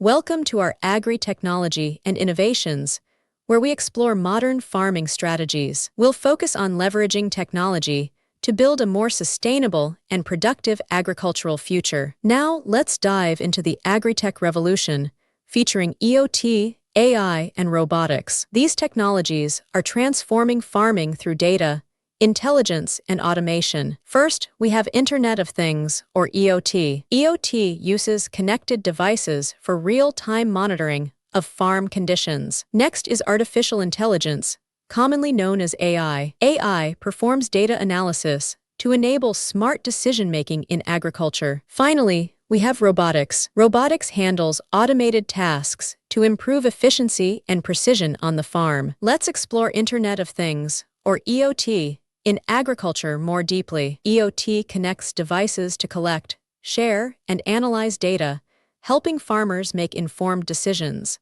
Welcome to our Agri-Technology and Innovations, where we explore modern farming strategies. We'll focus on leveraging technology to build a more sustainable and productive agricultural future. Now, let's dive into the agri-tech revolution, featuring EOT, AI, and robotics. These technologies are transforming farming through data, intelligence, and automation. First, we have Internet of Things, or EOT. EOT uses connected devices for real-time monitoring of farm conditions. Next is artificial intelligence, commonly known as AI. AI performs data analysis to enable smart decision-making in agriculture. Finally, we have robotics. Robotics handles automated tasks to improve efficiency and precision on the farm. Let's explore Internet of Things, or EOT, in agriculture more deeply. EOT connects devices to collect, share, and analyze data, helping farmers make informed decisions.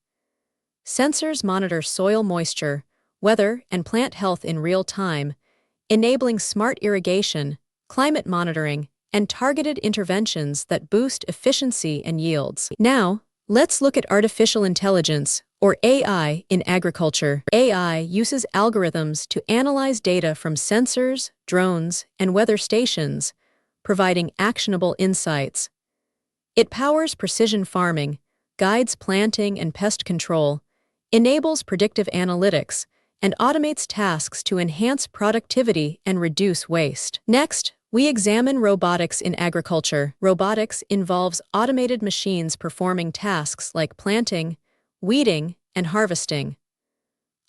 Sensors monitor soil moisture, weather, and plant health in real time, enabling smart irrigation, climate monitoring, and targeted interventions that boost efficiency and yields. Now, let's look at artificial intelligence, or AI, in agriculture. AI uses algorithms to analyze data from sensors, drones, and weather stations, providing actionable insights. It powers precision farming, guides planting and pest control, enables predictive analytics, and automates tasks to enhance productivity and reduce waste. Next, we examine robotics in agriculture. Robotics involves automated machines performing tasks like planting, weeding, and harvesting.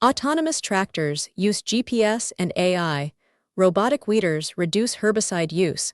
Autonomous tractors use GPS and AI, robotic weeders reduce herbicide use,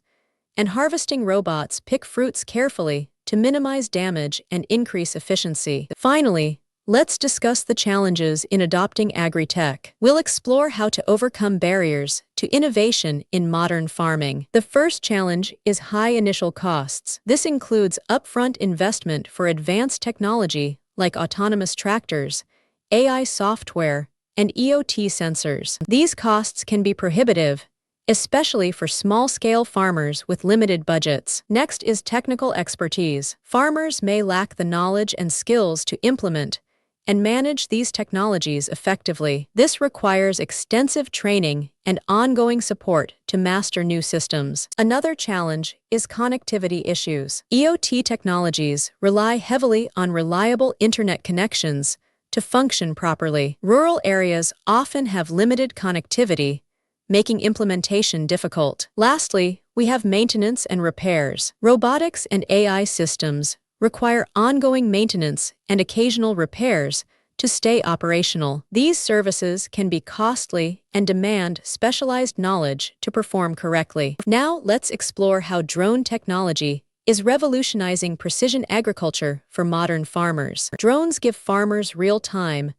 and harvesting robots pick fruits carefully to minimize damage and increase efficiency. Finally, let's discuss the challenges in adopting agri-tech. We'll explore how to overcome barriers to innovation in modern farming. The first challenge is high initial costs. This includes upfront investment for advanced technology like autonomous tractors, AI software, and EOT sensors. These costs can be prohibitive, especially for small-scale farmers with limited budgets. Next is technical expertise. Farmers may lack the knowledge and skills to implement and manage these technologies effectively. This requires extensive training and ongoing support to master new systems. Another challenge is connectivity issues. EOT technologies rely heavily on reliable internet connections to function properly. Rural areas often have limited connectivity, making implementation difficult. Lastly, we have maintenance and repairs. Robotics and AI systems require ongoing maintenance and occasional repairs to stay operational. These services can be costly and demand specialized knowledge to perform correctly. Now, let's explore how drone technology is revolutionizing precision agriculture for modern farmers. Drones give farmers real-time,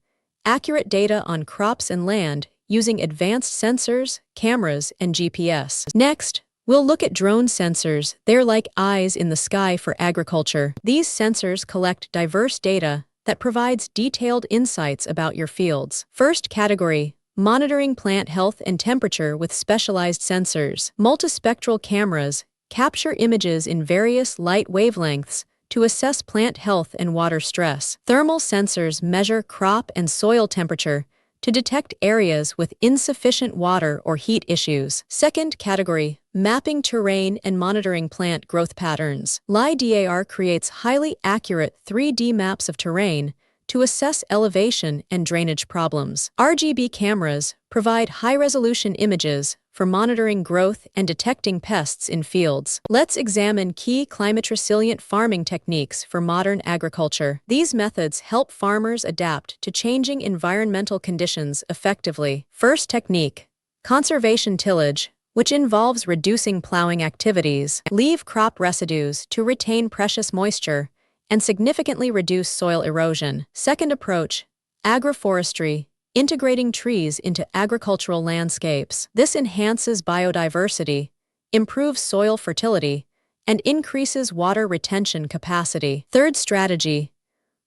accurate data on crops and land using advanced sensors, cameras, and GPS. Next, we'll look at drone sensors. They're like eyes in the sky for agriculture. These sensors collect diverse data that provides detailed insights about your fields. First category, monitoring plant health and temperature with specialized sensors. Multispectral cameras capture images in various light wavelengths to assess plant health and water stress. Thermal sensors measure crop and soil temperature to detect areas with insufficient water or heat issues. Second category, mapping terrain and monitoring plant growth patterns. LiDAR creates highly accurate 3D maps of terrain to assess elevation and drainage problems. RGB cameras provide high-resolution images for monitoring growth and detecting pests in fields. Let's examine key climate-resilient farming techniques for modern agriculture. These methods help farmers adapt to changing environmental conditions effectively. First technique, conservation tillage, which involves reducing plowing activities. Leave crop residues to retain precious moisture and significantly reduce soil erosion. Second approach, agroforestry, integrating trees into agricultural landscapes. This enhances biodiversity, improves soil fertility, and increases water retention capacity. Third strategy,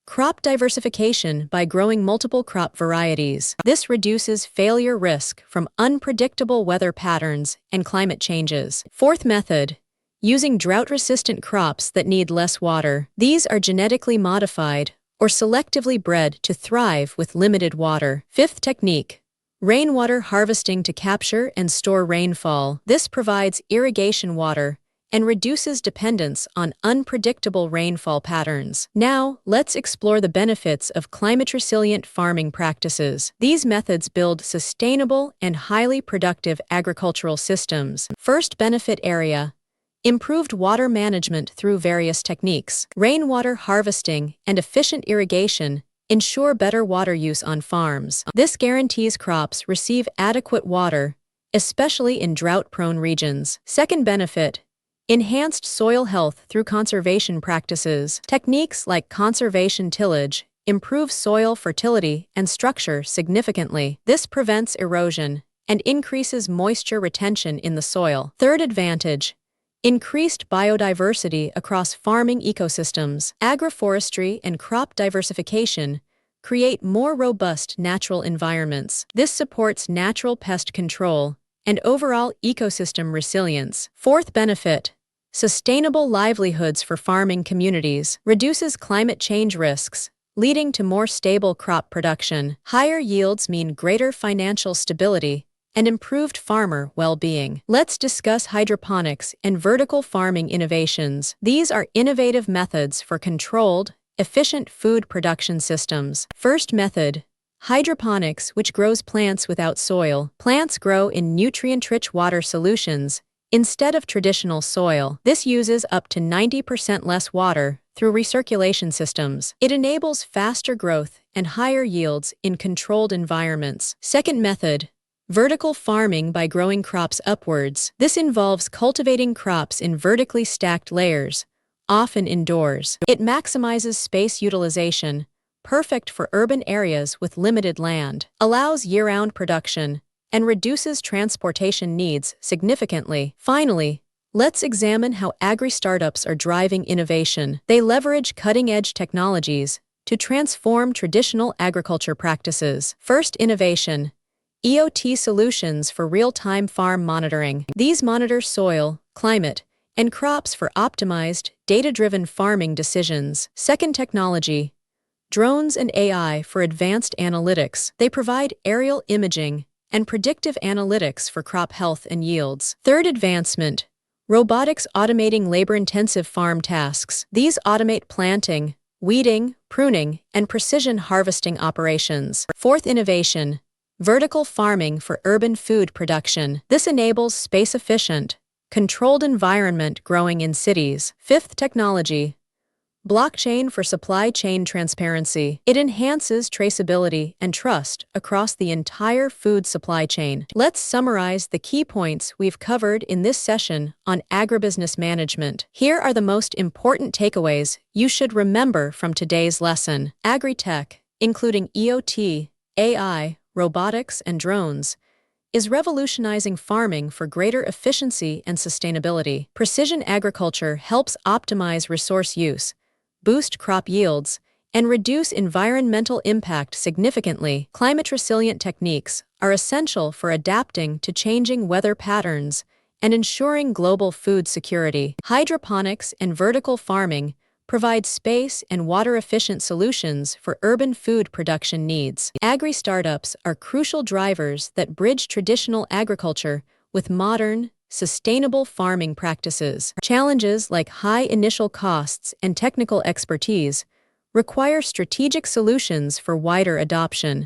crop diversification by growing multiple crop varieties. This reduces failure risk from unpredictable weather patterns and climate changes. Fourth method, using drought-resistant crops that need less water. These are genetically modified or selectively bred to thrive with limited water. Fifth technique: rainwater harvesting to capture and store rainfall. This provides irrigation water and reduces dependence on unpredictable rainfall patterns. Now, let's explore the benefits of climate-resilient farming practices. These methods build sustainable and highly productive agricultural systems. First benefit area: improved water management through various techniques. Rainwater harvesting and efficient irrigation ensure better water use on farms. This guarantees crops receive adequate water, especially in drought-prone regions. Second benefit: enhanced soil health through conservation practices. Techniques like conservation tillage improve soil fertility and structure significantly. This prevents erosion and increases moisture retention in the soil. Third advantage: increased biodiversity across farming ecosystems. Agroforestry and crop diversification create more robust natural environments. This supports natural pest control and overall ecosystem resilience. Fourth benefit: sustainable livelihoods for farming communities. Reduces climate change risks, leading to more stable crop production. Higher yields mean greater financial stability and improved farmer well-being. Let's discuss hydroponics and vertical farming innovations. These are innovative methods for controlled, efficient food production systems. First method: hydroponics, which grows plants without soil. Plants grow in nutrient-rich water solutions instead of traditional soil. This uses up to 90% less water through recirculation systems. It enables faster growth and higher yields in controlled environments. Second method: vertical farming by growing crops upwards. This involves cultivating crops in vertically stacked layers, often indoors. It maximizes space utilization, perfect for urban areas with limited land, allows year-round production, and reduces transportation needs significantly. Finally, let's examine how agri-startups are driving innovation. They leverage cutting-edge technologies to transform traditional agriculture practices. First innovation: EOT solutions for real-time farm monitoring. These monitor soil, climate, and crops for optimized, data-driven farming decisions. Second technology: drones and AI for advanced analytics. They provide aerial imaging and predictive analytics for crop health and yields. Third advancement: robotics automating labor-intensive farm tasks. These automate planting, weeding, pruning, and precision harvesting operations. Fourth innovation: vertical farming for urban food production. This enables space-efficient, controlled environment growing in cities. Fifth technology: blockchain for supply chain transparency. It enhances traceability and trust across the entire food supply chain. Let's summarize the key points we've covered in this session on agribusiness management. Here are the most important takeaways you should remember from today's lesson. Agri-tech, including EOT, AI, robotics, and drones, is revolutionizing farming for greater efficiency and sustainability. Precision agriculture helps optimize resource use, boost crop yields, and reduce environmental impact significantly. Climate-resilient techniques are essential for adapting to changing weather patterns and ensuring global food security. Hydroponics and vertical farming provide space and water-efficient solutions for urban food production needs. Agri-startups are crucial drivers that bridge traditional agriculture with modern, sustainable farming practices. Challenges like high initial costs and technical expertise require strategic solutions for wider adoption.